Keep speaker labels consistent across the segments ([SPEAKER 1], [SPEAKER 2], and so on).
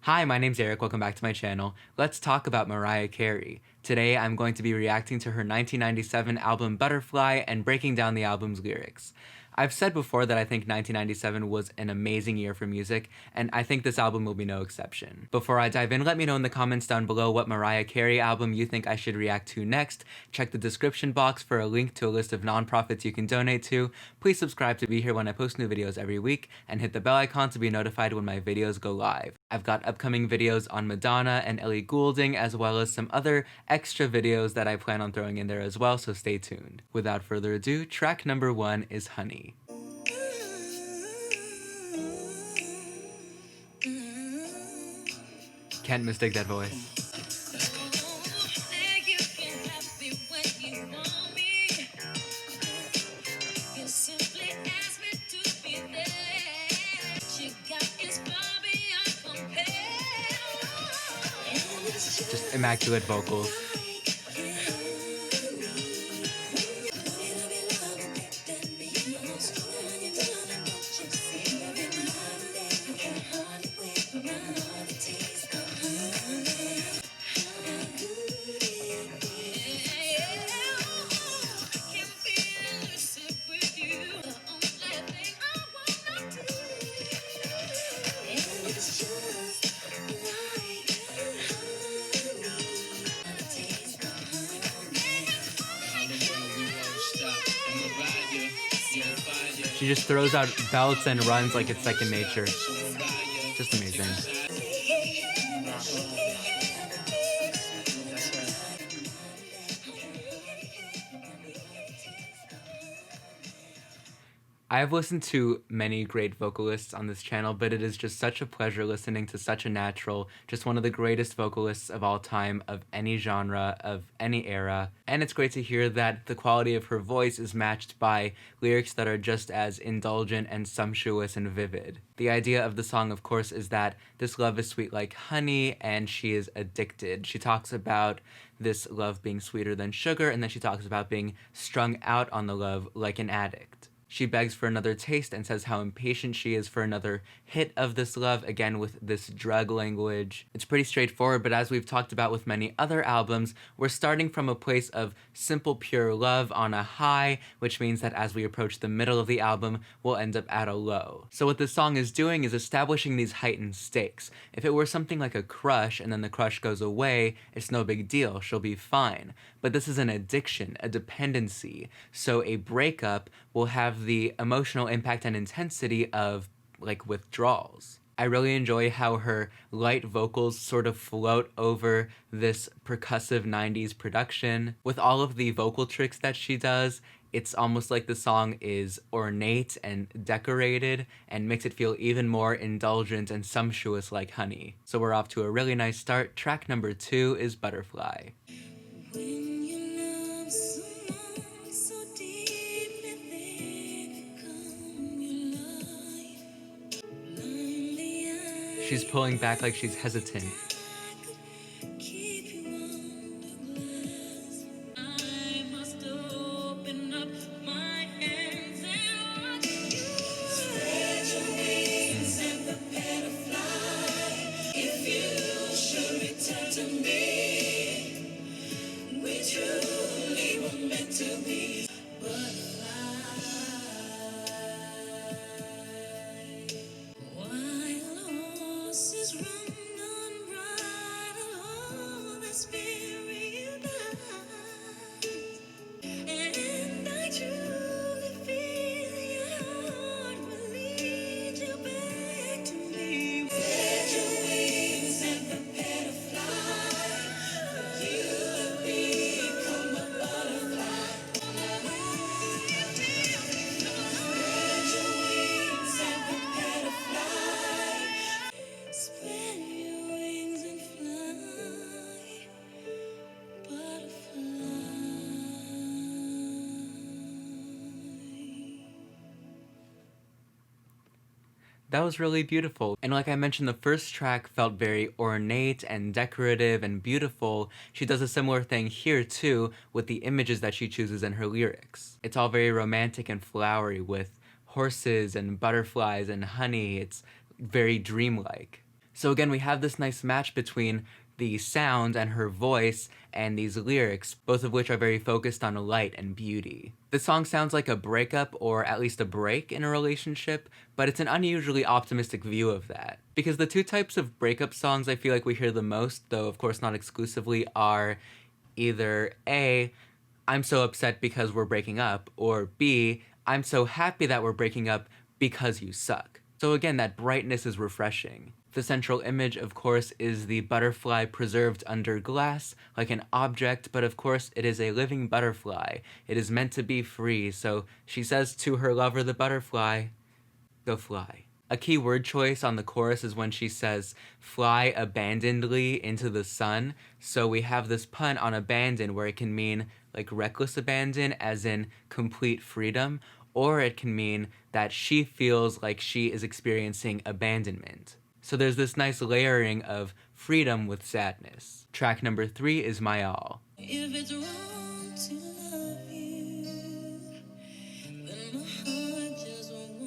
[SPEAKER 1] Hi, my name's Eric. Welcome back to my channel. Let's talk about Mariah Carey. Today, I'm going to be reacting to her 1997 album Butterfly and breaking down the album's lyrics. I've said before that I think 1997 was an amazing year for music, and I think this album will be no exception. Before I dive in, let me know in the comments down below what Mariah Carey album you think I should react to next. Check the description box for a link to a list of nonprofits you can donate to. Please subscribe to be here when I post new videos every week, and hit the bell icon to be notified when my videos go live. I've got upcoming videos on Madonna and Ellie Goulding, as well as some other extra videos that I plan on throwing in there as well, so stay tuned. Without further ado, track number 1 is Honey. Can't mistake that voice. Just immaculate vocals. She just throws out belts and runs like it's second nature. Just amazing. I have listened to many great vocalists on this channel, but it is just such a pleasure listening to such a natural, just one of the greatest vocalists of all time, of any genre, of any era. And it's great to hear that the quality of her voice is matched by lyrics that are just as indulgent and sumptuous and vivid. The idea of the song, of course, is that this love is sweet like honey, and she is addicted. She talks about this love being sweeter than sugar, and then she talks about being strung out on the love like an addict. She begs for another taste and says how impatient she is for another hit of this love, again with this drug language. It's pretty straightforward, but as we've talked about with many other albums, we're starting from a place of simple, pure love on a high, which means that as we approach the middle of the album, we'll end up at a low. So what this song is doing is establishing these heightened stakes. If it were something like a crush and then the crush goes away, it's no big deal, she'll be fine. But this is an addiction, a dependency, so a breakup will have the emotional impact and intensity of, like, withdrawals. I really enjoy how her light vocals sort of float over this percussive 90s production. With all of the vocal tricks that she does, it's almost like the song is ornate and decorated and makes it feel even more indulgent and sumptuous like honey. So we're off to a really nice start. Track number 2 is Butterfly. She's pulling back like she's hesitant. That was really beautiful. And like I mentioned, the first track felt very ornate and decorative and beautiful. She does a similar thing here too with the images that she chooses in her lyrics. It's all very romantic and flowery with horses and butterflies and honey. It's very dreamlike. So again, we have this nice match between the sound and her voice and these lyrics, both of which are very focused on light and beauty. The song sounds like a breakup or at least a break in a relationship, but it's an unusually optimistic view of that. Because the two types of breakup songs I feel like we hear the most, though of course not exclusively, are either A, I'm so upset because we're breaking up, or B, I'm so happy that we're breaking up because you suck. So again, that brightness is refreshing. The central image, of course, is the butterfly preserved under glass, like an object, but of course it is a living butterfly. It is meant to be free, so she says to her lover, the butterfly, go fly. A key word choice on the chorus is when she says, fly abandonedly into the sun. So we have this pun on abandon where it can mean like reckless abandon, as in complete freedom, or it can mean that she feels like she is experiencing abandonment. So there's this nice layering of freedom with sadness. Track number 3 is My All.
[SPEAKER 2] If it's wrong to love you, then my heart just won't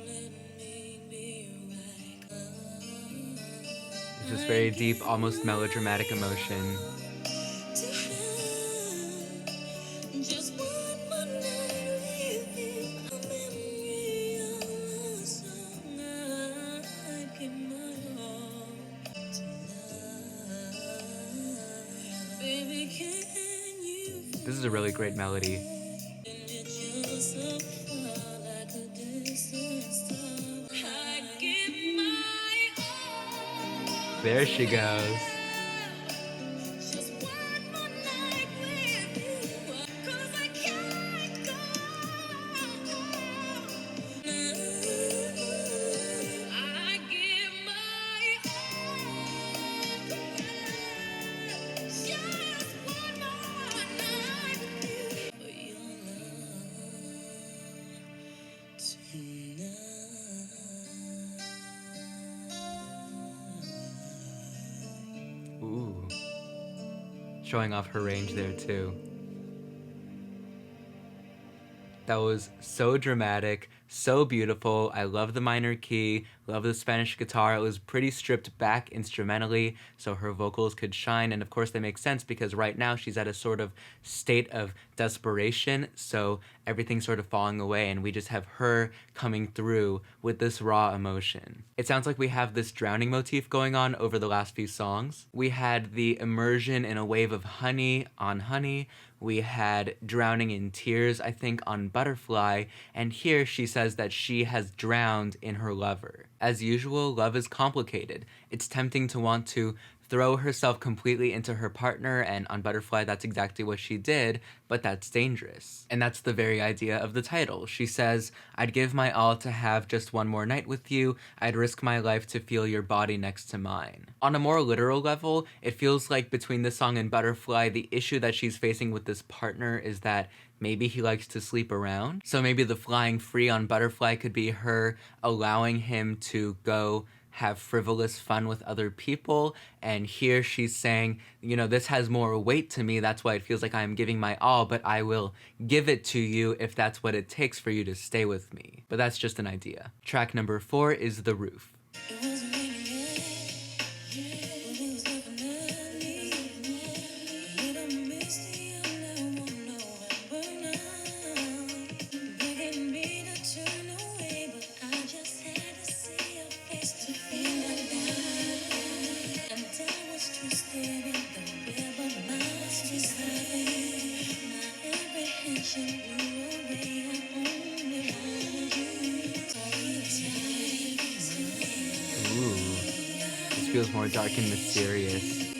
[SPEAKER 2] let me be right.
[SPEAKER 1] There's this very deep, almost melodramatic emotion.
[SPEAKER 2] To have just one more night with you, a memory of a song I'd give my all tonight. Baby, can you
[SPEAKER 1] This is a really great melody. There she goes. Ooh. Showing off her range there too. That was so dramatic, so beautiful. I love the minor key, love the Spanish guitar. It was pretty stripped back instrumentally so her vocals could shine. And of course they make sense because right now she's at a sort of state of desperation. So everything's sort of falling away and we just have her coming through with this raw emotion. It sounds like we have this drowning motif going on over the last few songs. We had the immersion in a wave of honey on honey. We had drowning in tears, I think, on Butterfly, and here she says that she has drowned in her lover. As usual, love is complicated. It's tempting to want to throw herself completely into her partner, and on Butterfly that's exactly what she did, but that's dangerous. And that's the very idea of the title. She says, I'd give my all to have just one more night with you, I'd risk my life to feel your body next to mine. On a more literal level, it feels like between this song and Butterfly, the issue that she's facing with this partner is that maybe he likes to sleep around. So maybe the flying free on Butterfly could be her allowing him to go have frivolous fun with other people, and here she's saying, you know, this has more weight to me, that's why it feels like I'm giving my all, but I will give it to you if that's what it takes for you to stay with me. But that's just an idea. Track number 4 is The Roof. Ooh, this feels more dark and mysterious.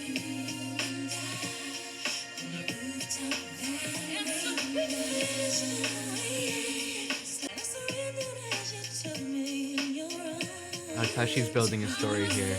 [SPEAKER 1] I like how she's building a story here.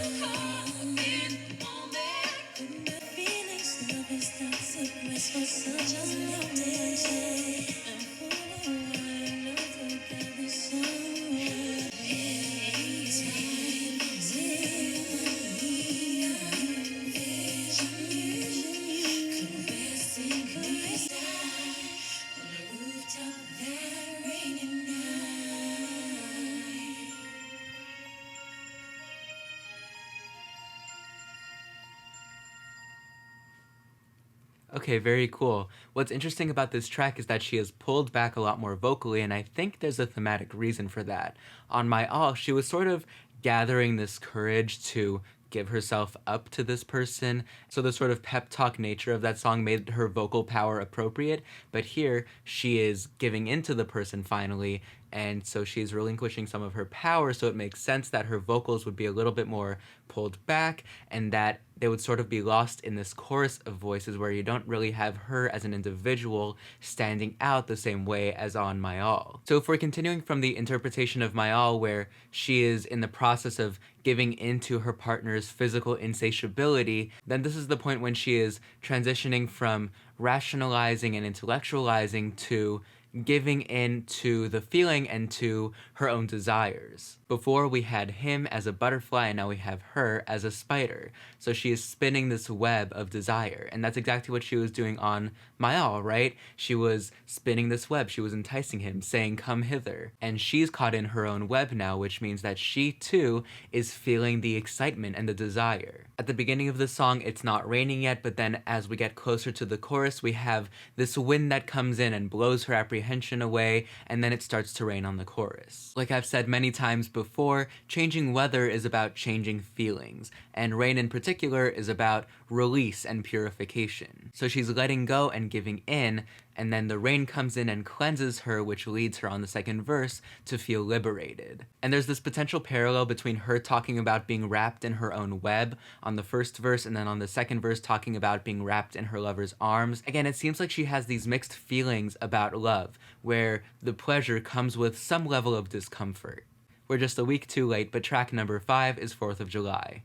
[SPEAKER 1] Okay, very cool. What's interesting about this track is that she has pulled back a lot more vocally, and I think there's a thematic reason for that. On My All, she was sort of gathering this courage to give herself up to this person. So the sort of pep talk nature of that song made her vocal power appropriate. But here, she is giving into the person finally, and so she's relinquishing some of her power. So it makes sense that her vocals would be a little bit more pulled back, and that they would sort of be lost in this chorus of voices where you don't really have her as an individual standing out the same way as on My All. So if we're continuing from the interpretation of My All, where she is in the process of giving into her partner's physical insatiability, then this is the point when she is transitioning from rationalizing and intellectualizing to giving in to the feeling and to her own desires. Before we had him as a butterfly, and now we have her as a spider. So she is spinning this web of desire, and that's exactly what she was doing on My All, right? She was spinning this web, she was enticing him, saying, "Come hither." And she's caught in her own web now, which means that she too is feeling the excitement and the desire. At the beginning of the song, it's not raining yet, but then as we get closer to the chorus, we have this wind that comes in and blows her apprehension away, and then it starts to rain on the chorus. Like I've said many times before, changing weather is about changing feelings, and rain in particular is about release and purification. So she's letting go and giving in, and then the rain comes in and cleanses her, which leads her on the second verse to feel liberated. And there's this potential parallel between her talking about being wrapped in her own web on the first verse, and then on the second verse talking about being wrapped in her lover's arms. Again, it seems like she has these mixed feelings about love, where the pleasure comes with some level of discomfort. We're just a week too late, but track number 5 is 4th of July.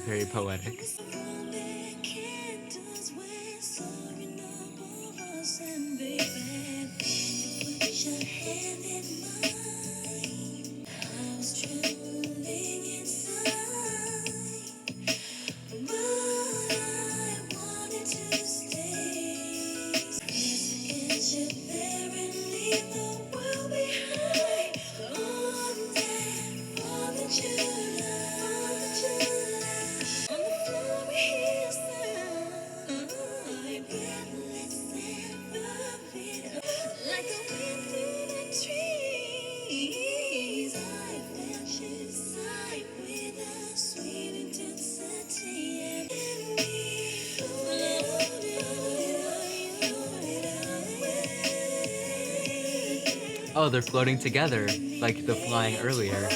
[SPEAKER 1] Very poetic. Oh, they're floating together, like the flying earlier.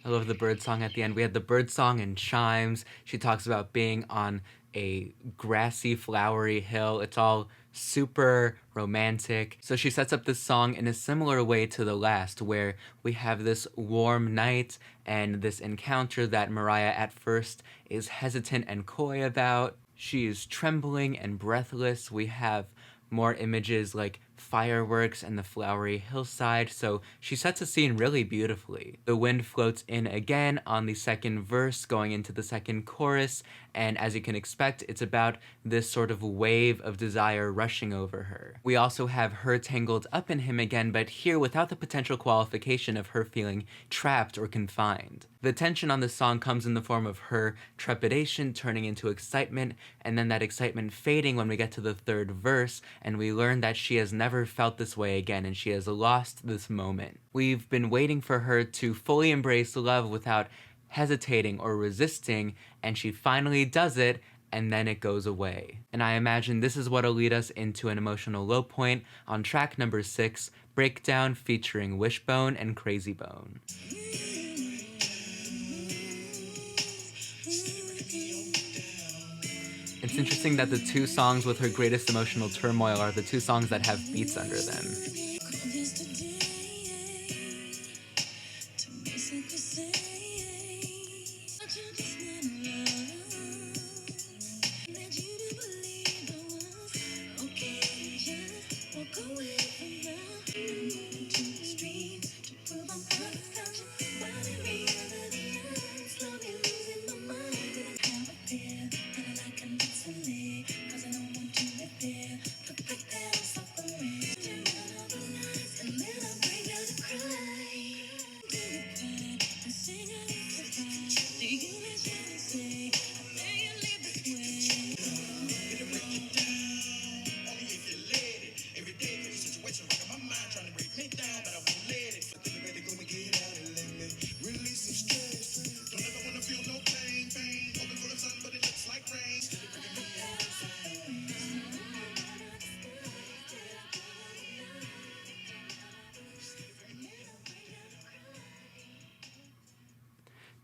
[SPEAKER 1] I love the bird song at the end. We had the bird song and chimes. She talks about being on a grassy, flowery hill. It's all super romantic. So she sets up this song in a similar way to the last, where we have this warm night and this encounter that Mariah at first is hesitant and coy about. She is trembling and breathless. We have more images like fireworks and the flowery hillside, so she sets a scene really beautifully. The wind floats in again on the second verse going into the second chorus, and as you can expect, it's about this sort of wave of desire rushing over her. We also have her tangled up in him again, but here without the potential qualification of her feeling trapped or confined. The tension on this song comes in the form of her trepidation turning into excitement, and then that excitement fading when we get to the third verse, and we learn that she has never felt this way again, and she has lost this moment. We've been waiting for her to fully embrace love without hesitating or resisting, and she finally does it, and then it goes away. And I imagine this is what'll lead us into an emotional low point on track number 6, Breakdown, featuring Wishbone and Crazy Bone. It's interesting that the two songs with her greatest emotional turmoil are the two songs that have beats under them.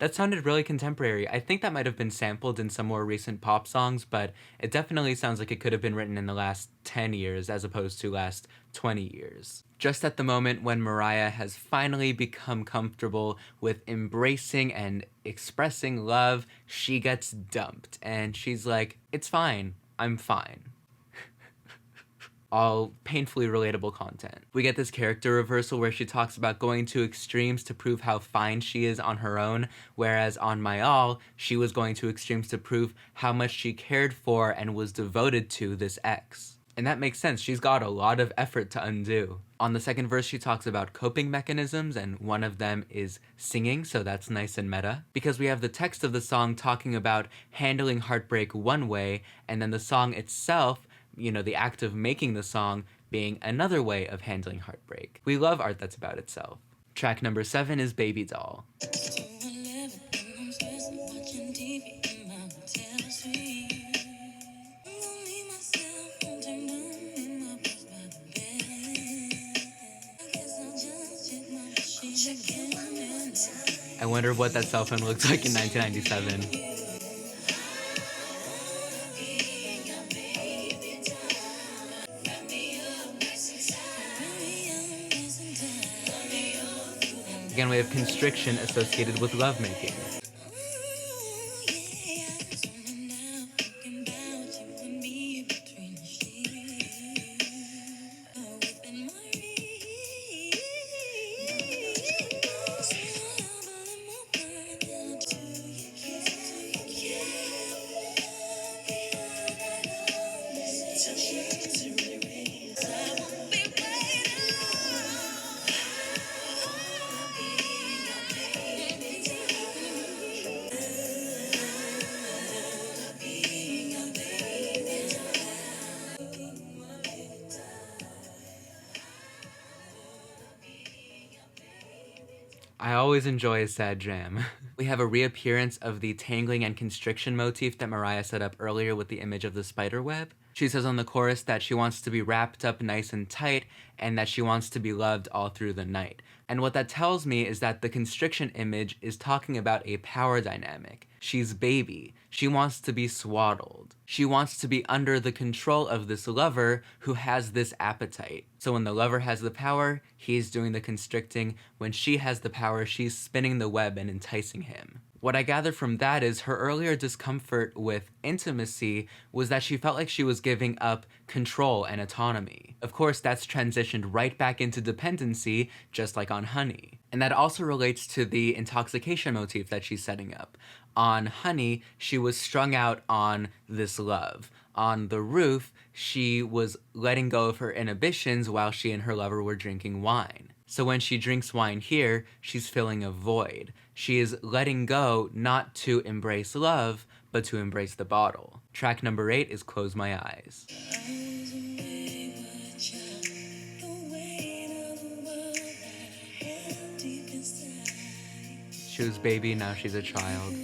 [SPEAKER 1] That sounded really contemporary. I think that might have been sampled in some more recent pop songs, but it definitely sounds like it could have been written in the last 10 years as opposed to last 20 years. Just at the moment when Mariah has finally become comfortable with embracing and expressing love, she gets dumped. And she's like, it's fine. I'm fine. All painfully relatable content. We get this character reversal where she talks about going to extremes to prove how fine she is on her own, whereas on My All, she was going to extremes to prove how much she cared for and was devoted to this ex. And that makes sense, she's got a lot of effort to undo. On the second verse, she talks about coping mechanisms, and one of them is singing, so that's nice and meta. Because we have the text of the song talking about handling heartbreak one way, and then the song itself, the act of making the song being another way of handling heartbreak. We love art that's about itself. Track number 7 is Baby Doll. I wonder what that cell phone looked like in 1997. Again, we have constriction associated with lovemaking. I always enjoy a sad jam. We have a reappearance of the tangling and constriction motif that Mariah set up earlier with the image of the spider web. She says on the chorus that she wants to be wrapped up nice and tight and that she wants to be loved all through the night. And what that tells me is that the constriction image is talking about a power dynamic. She's baby. She wants to be swaddled. She wants to be under the control of this lover who has this appetite. So when the lover has the power, he's doing the constricting. When she has the power, she's spinning the web and enticing him. What I gather from that is her earlier discomfort with intimacy was that she felt like she was giving up control and autonomy. Of course, that's transitioned right back into dependency, just like on Honey. And that also relates to the intoxication motif that she's setting up. On Honey, she was strung out on this love. On The Roof, she was letting go of her inhibitions while she and her lover were drinking wine. So when she drinks wine here, she's filling a void. She is letting go not to embrace love, but to embrace the bottle. Track number 8 is Close My Eyes. She was baby, now she's a child.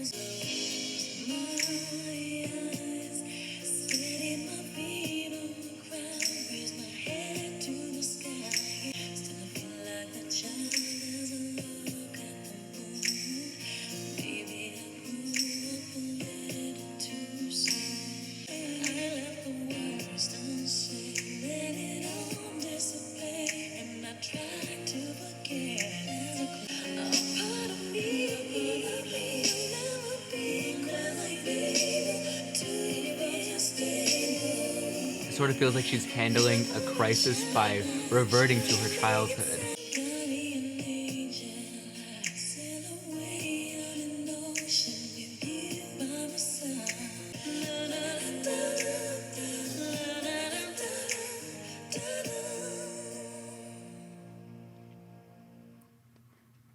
[SPEAKER 1] Sort of feels like she's handling a crisis by reverting to her childhood.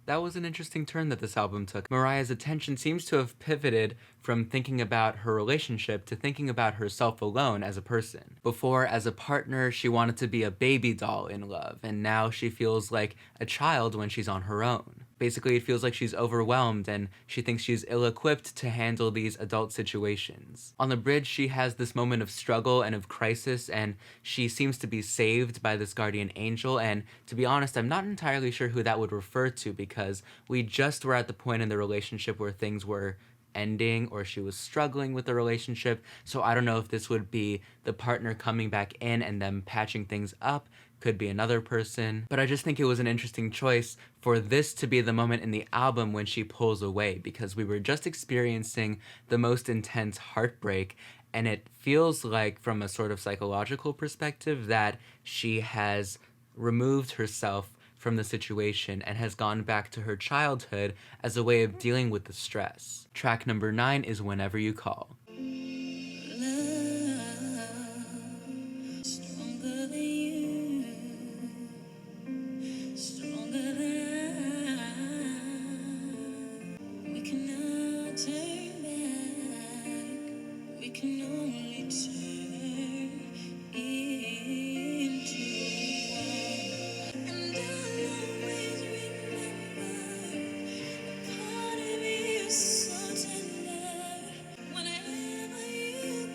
[SPEAKER 1] That was an interesting turn that this album took. Mariah's attention seems to have pivoted from thinking about her relationship to thinking about herself alone as a person. Before, as a partner, she wanted to be a baby doll in love, and now she feels like a child when she's on her own. Basically, it feels like she's overwhelmed and she thinks she's ill-equipped to handle these adult situations. On the bridge, she has this moment of struggle and of crisis, and she seems to be saved by this guardian angel, and to be honest, I'm not entirely sure who that would refer to, because we just were at the point in the relationship where things were ending or she was struggling with the relationship, so I don't know if this would be the partner coming back in and them patching things up. Could be another person, but I just think it was an interesting choice for this to be the moment in the album when she pulls away, because we were just experiencing the most intense heartbreak, and it feels like, from a sort of psychological perspective, that she has removed herself from the situation and has gone back to her childhood as a way of dealing with the stress. Track number 9 is Whenever You Call.
[SPEAKER 2] Stronger than you, stronger than I. We cannot turn back. We can only turn into one. And I'll always remember the part of you so tender. Whenever you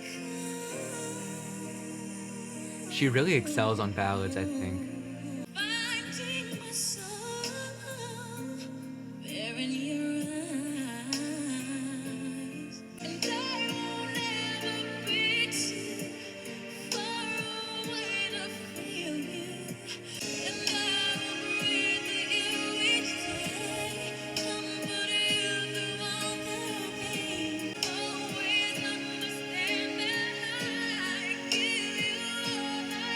[SPEAKER 2] come.
[SPEAKER 1] She really excels on ballads, I think.
[SPEAKER 2] Finding myself there in your eyes, and I won't ever be too far away to feel you, and I will breathe you each day, comfort you through all the pain, always understand that I give you all I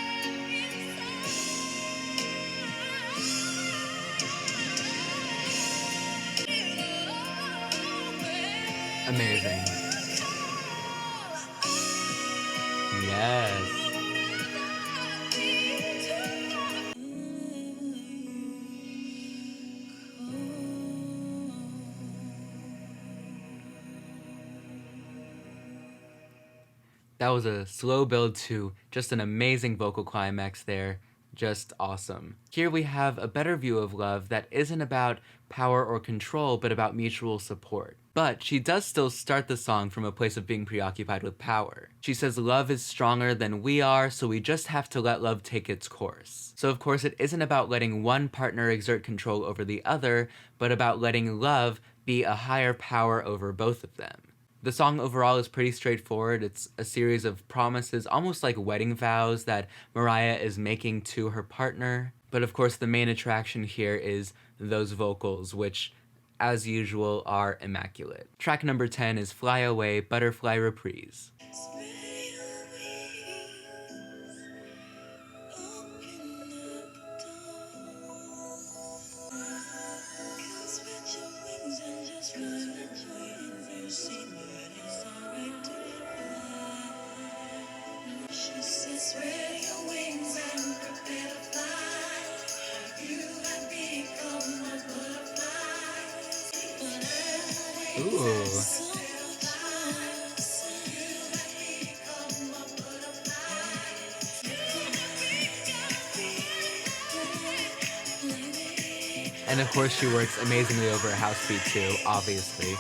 [SPEAKER 2] have
[SPEAKER 1] Amazing. Yes. That was a slow build to just an amazing vocal climax there. Just awesome. Here we have a better view of love that isn't about power or control, but about mutual support. But she does still start the song from a place of being preoccupied with power. She says love is stronger than we are, so we just have to let love take its course. So of course it isn't about letting one partner exert control over the other, but about letting love be a higher power over both of them. The song overall is pretty straightforward. It's a series of promises, almost like wedding vows, that Mariah is making to her partner. But of course, the main attraction here is those vocals, which, as usual, are immaculate. Track number 10 is Fly Away, Butterfly Reprise.
[SPEAKER 2] Spread your wings, open up the door. Come spread your wings and just fly away. You see that it's alright to fly. She says, spread your wings and prepare to fly. You have become a butterfly. Whatever
[SPEAKER 1] Ooh.
[SPEAKER 2] so much you have become a butterfly.
[SPEAKER 1] And of course, she works amazingly over a house beat too, obviously.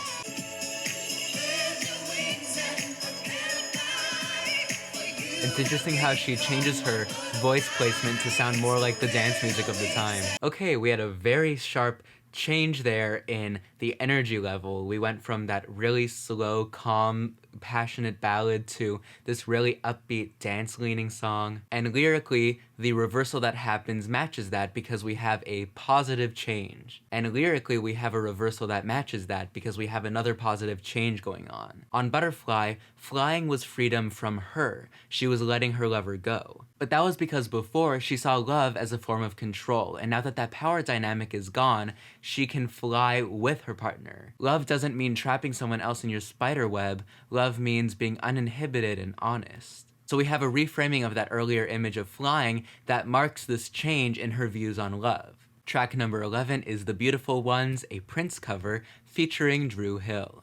[SPEAKER 1] It's interesting how she changes her voice placement to sound more like the dance music of the time. Okay, we had a very sharp change there in the energy level. We went from that really slow, calm, passionate ballad to this really upbeat, dance-leaning song. And lyrically, the reversal that happens matches that because we have a positive change. And lyrically, we have a reversal that matches that because we have another positive change going on. On Butterfly, flying was freedom from her. She was letting her lover go. But that was because before, she saw love as a form of control, and now that that power dynamic is gone, she can fly with her partner. Love doesn't mean trapping someone else in your spider web. Love means being uninhibited and honest. So we have a reframing of that earlier image of flying that marks this change in her views on love. Track number 11 is The Beautiful Ones, a Prince cover featuring Dru Hill.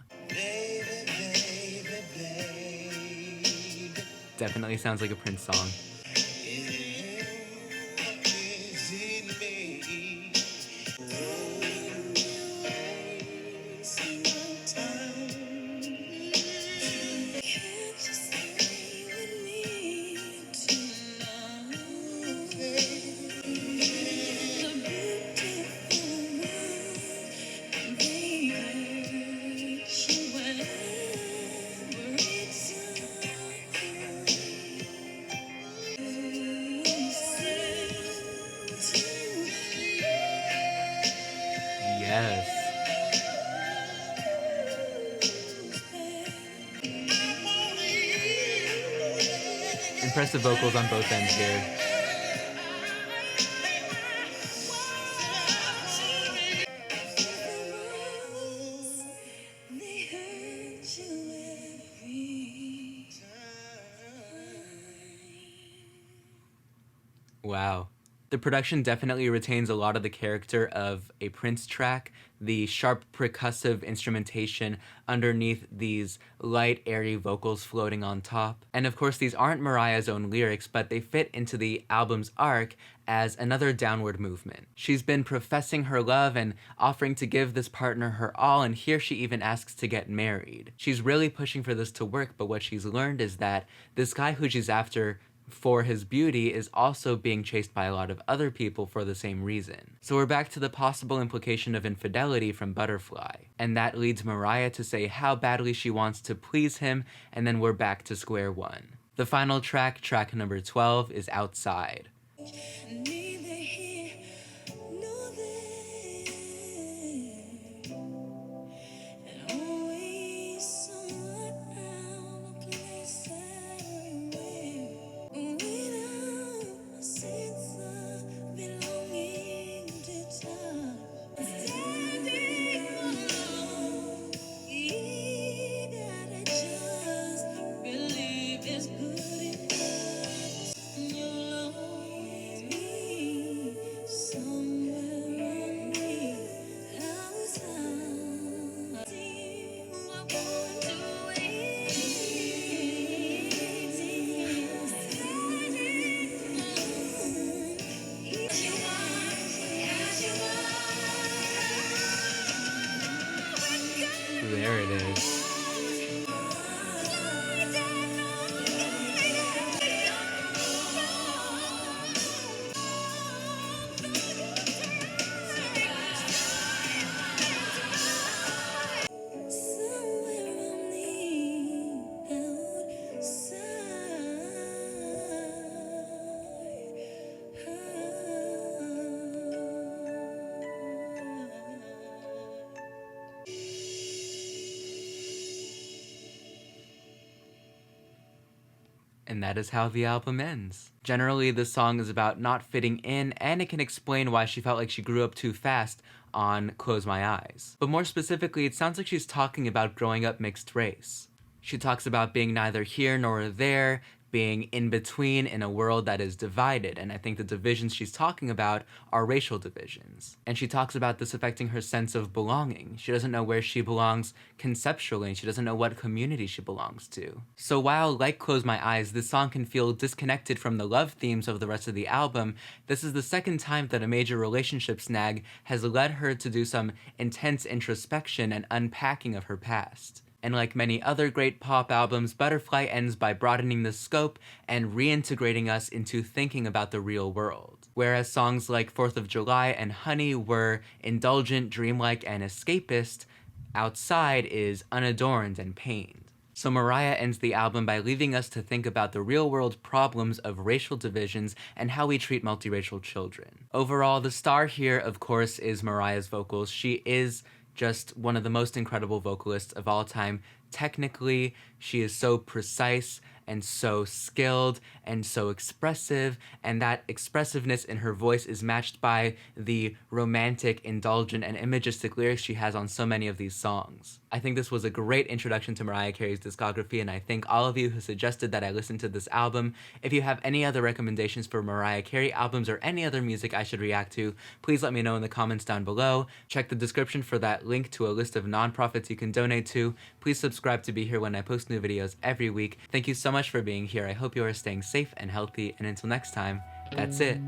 [SPEAKER 1] Definitely sounds like a Prince song. Impressive vocals on both ends here.
[SPEAKER 2] They hurt you every time.
[SPEAKER 1] Wow. The production definitely retains a lot of the character of a Prince track, the sharp percussive instrumentation underneath these light, airy vocals floating on top. And of course, these aren't Mariah's own lyrics, but they fit into the album's arc as another downward movement. She's been professing her love and offering to give this partner her all, and here she even asks to get married. She's really pushing for this to work, but what she's learned is that this guy who she's after for his beauty is also being chased by a lot of other people for the same reason. So we're back to the possible implication of infidelity from Butterfly, and that leads Mariah to say how badly she wants to please him, and then we're back to square one. The final track, track number 12, is Outside.
[SPEAKER 2] Neither here nor there, and always somewhat out of place everywhere. Without a sense of belonging to touch, standing alone, that I just believe is good enough. You'll always be somewhere on me outside. See what won't do it.
[SPEAKER 1] There it is.
[SPEAKER 2] Somewhere on the outside.
[SPEAKER 1] And that is how the album ends. Generally, the song is about not fitting in, and it can explain why she felt like she grew up too fast on Close My Eyes. But more specifically, it sounds like she's talking about growing up mixed race. She talks about being neither here nor there, being in between in a world that is divided, and I think the divisions she's talking about are racial divisions. And she talks about this affecting her sense of belonging. She doesn't know where she belongs conceptually, and she doesn't know what community she belongs to. So while, like Close My Eyes, this song can feel disconnected from the love themes of the rest of the album, this is the second time that a major relationship snag has led her to do some intense introspection and unpacking of her past. And like many other great pop albums, Butterfly ends by broadening the scope and reintegrating us into thinking about the real world. Whereas songs like 4th of July and Honey were indulgent, dreamlike, and escapist, Outside is unadorned and pained. So Mariah ends the album by leaving us to think about the real-world problems of racial divisions and how we treat multiracial children. Overall, the star here, of course, is Mariah's vocals. She is just one of the most incredible vocalists of all time. Technically, she is so precise and so skilled and so expressive, and that expressiveness in her voice is matched by the romantic, indulgent, and imagistic lyrics she has on so many of these songs. I think this was a great introduction to Mariah Carey's discography, and I thank all of you who suggested that I listen to this album. If you have any other recommendations for Mariah Carey albums or any other music I should react to, please let me know in the comments down below. Check the description for that link to a list of nonprofits you can donate to. Please subscribe to be here when I post new videos every week. Thank you so much for being here. I hope you are staying safe and healthy, and until next time, that's it.